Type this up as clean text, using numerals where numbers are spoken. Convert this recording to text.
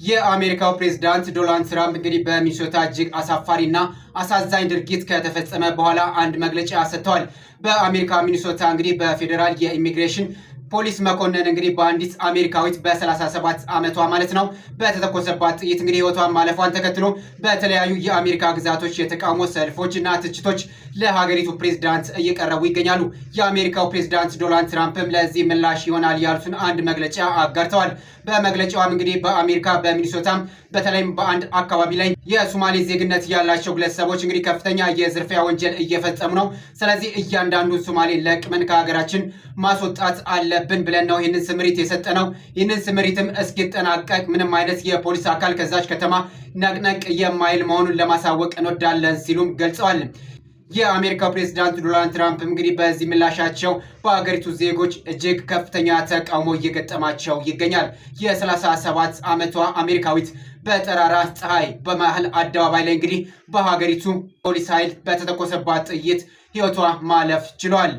የአሜሪካው ፕሬዝዳንት ዶናልድ ትራምፕ እንግዲህ በሚኒሶታ እጅግ አሳፋሪና አሳዛኝ ድርጊት ከተፈጸመ በኋላ አንድ መግለጫ ሰጥተዋል። በአሜሪካ ሚኒሶታ እንግዲህ በፌዴራል የኢሚግሬሽን ፖሊስ መኮንን እንግዲህ በአንዲት አሜሪካዊት በ37 ዓመቷ ማለት ነው በተተኮሰባት ጥይት እንግዲህ ህይወቷን ማለፏን ተከትሎ በተለያዩ የአሜሪካ ግዛቶች የተቃውሞ ሰልፎች እና ትችቶች ለሀገሪቱ ፕሬዝዳንት እየቀረቡ ይገኛሉ። የአሜሪካው ፕሬዝዳንት ዶናልድ ትራምፕም ለዚህ ምላሽ ይሆናል ያሉትን አንድ መግለጫ አጋርተዋል። በመግለጫውም እንግዲህ በአሜሪካ በሚኒሶታም በተለይም በአንድ አካባቢ ላይ የሶማሌ ዜግነት ያላቸው ግለሰቦች እንግዲህ ከፍተኛ የዝርፊያ ወንጀል እየፈጸሙ ነው። ስለዚህ እያንዳንዱ ሶማሌ ለቅመን ከሀገራችን ማስወጣት አለብን ብለን ነው ይህንን ስምሪት የሰጠነው። ይህንን ስምሪትም እስኪጠናቀቅ ምንም አይነት የፖሊስ አካል ከዛች ከተማ ነቅነቅ የማይል መሆኑን ለማሳወቅ እንወዳለን ሲሉም ገልጸዋል። የአሜሪካው ፕሬዝዳንት ዶናልድ ትራምፕ እንግዲህ በዚህ ምላሻቸው በሀገሪቱ ዜጎች እጅግ ከፍተኛ ተቃውሞ እየገጠማቸው ይገኛል። የ37 ዓመቷ አሜሪካዊት በጠራራ ፀሐይ በመሃል አደባባይ ላይ እንግዲህ በሀገሪቱ ፖሊስ ኃይል በተተኮሰባት ጥይት ህይወቷ ማለፍ ችሏል።